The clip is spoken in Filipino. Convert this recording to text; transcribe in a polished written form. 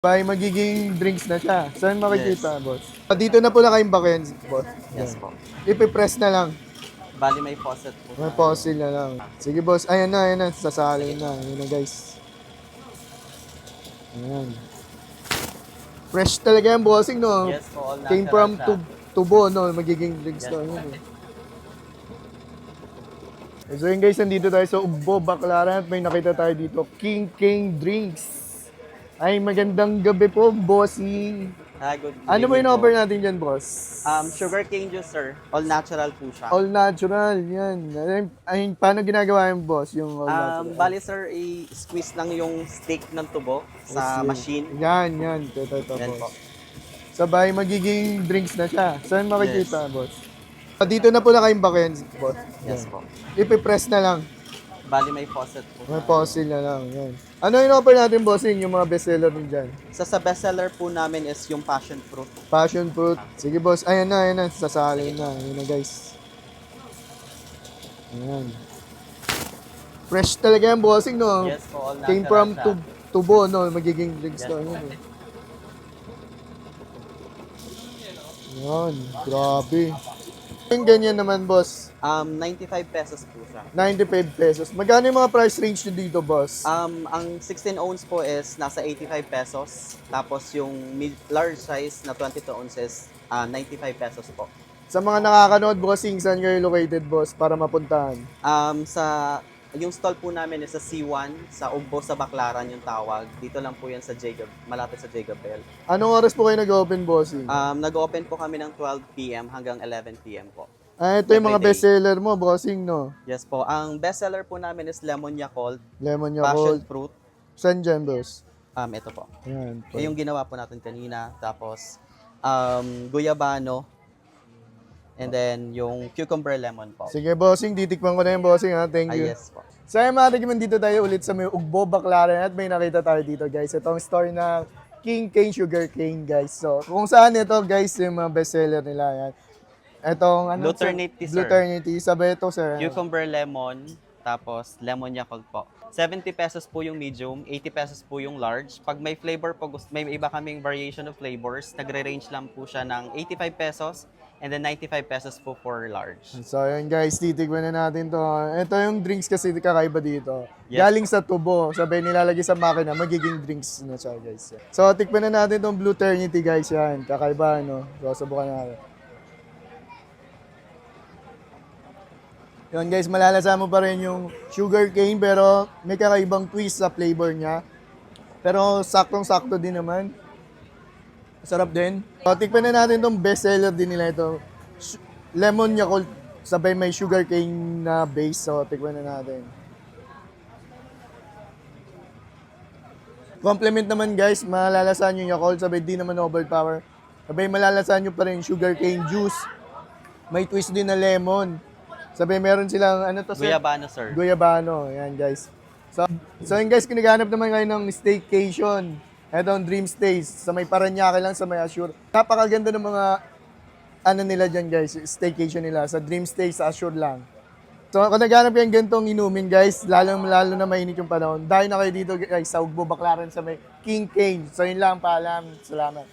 Magiging drinks na siya. Saan makikita, boss? Dito na po na kayong backends, boss. Yes po. Ipipress na lang. Bali may faucet po. May fossil na lang. Sige, boss. Ayan na. Sasali na. Ayan na, guys. Ayan. Fresh talaga yung bossing, no? Yes po, all Came natural from siya. tubo, no? Magiging drinks Yes na. po. Ayan, So yun guys, nandito tayo sa Ugbo, Baclaran at may nakita tayo dito, King Drinks. Ay, magandang gabi po, bossing. Good Ano ba evening yung offer po. natin dyan, boss? Sugar cane juice, sir. All natural po siya. All natural, yan. Ay, paano ginagawa yung boss, yung all natural? Bali, sir, i-squeeze lang yung steak ng tubo sa machine. Yan. Ito, Yan boss. po. Sabay, magiging drinks na siya. Saan makikita, boss? Dito na po na kayong backends, boss. Yes po. Ipipress na lang. Bali may faucet po. May fossil na lang, yan. Ano yung offer natin, bossing, yung mga bestseller din dyan? Sa bestseller po namin is yung passion fruit. Passion fruit. Sige, boss. Ayan na. Sasali na. Ayan na, guys. Ayan. Fresh talaga yung bossing, no? Yes po, all natural Came from siya. tubo, no? Magiging drinks Yes na. po. Ayan, Yan. Grabe. Yung ganyan naman, boss. 95 pesos po siya. 95 pesos. Magkano yung mga price range nyo dito, boss? Ang 16 ounce po is nasa 85 pesos. Tapos yung large size na 22 ounces, 95 pesos po. Sa mga nakakanood, bossing, saan kayo located, boss, para mapuntahan? Yung stall po namin is sa C1, sa Ugbo, sa Baclaran yung tawag. Dito lang po yan sa Jacob, malapit sa Jacob Bell. Anong oras po kayo nag-open, bossing? Nag-open po kami ng 12 p.m. hanggang 11 p.m. po. Ito yung mga everyday. bestseller mo, bossing, no? Yes po. Ang bestseller po namin is Lemon Yakult, Lemon Passion Yakult. Fruit. Saan dyan, boss? Ito po. Ayan. Yung ginawa po natin kanina. Tapos, Guyabano. And then, yung Cucumber Lemon po. Sige, bossing. Titikman ko na yung bossing, ha? Thank you. Yes po. So, ayun, mga tikiman, dito tayo ulit sa may Ugbo, Baclaran at may nakita tayo dito, guys. Itong story na King Sugar Cane, guys. So, kung saan ito, guys, yung mga bestseller nila, yan. Itong, ano? Luternity, sir. Luternity. Sabi ito, sir. Cucumber Lemon. Tapos, Lemon Yakult po. 70 pesos po yung medium, 80 pesos po yung large. Pag may flavor po, may iba kaming variation of flavors. Nagre-range lang po siya ng 85 pesos and then 95 pesos po for large. So, ayun, guys. Titikman na natin to. Ito yung drinks kasi kakaiba dito. Yes. Galing sa tubo. Sabi, nilalagay sa makina, magiging drinks na siya, guys. So, tikman na natin tong Blue Ternity, guys. Yan. Kakaiba, no? So, subukan natin. Yun guys, malalasa mo pa rin yung sugar cane pero may kakaibang twist sa flavor niya. Pero saktong-sakto din naman. Sarap din. So, tikpan na natin itong bestseller din nila ito. Lemon Yakult, sabay may sugar cane na base. So, tikpan na natin. Compliment naman guys, malalasan yung Yakult, sabay di naman overpower. Sabay malalasan nyo pa rin sugar cane juice. May twist din na lemon. Sabi, meron silang, ano to, sir? Guyabano, sir. Guyabano. Yan, guys. So yun, guys, kung naghanap naman kayo ng staycation, eto ang Dream Stays, sa may Paranaque lang, sa may Assure. Napakaganda ng mga, ano nila dyan, guys, staycation nila, sa Dream Stays, sa Assure lang. So, kung naghanap kayo ng ganitong inumin, guys, lalo na mainit yung panahon, dahil na kayo dito, guys, sa Ugbo, Baclaran, sa may King Cane. So, yun lang, paalam. Salamat.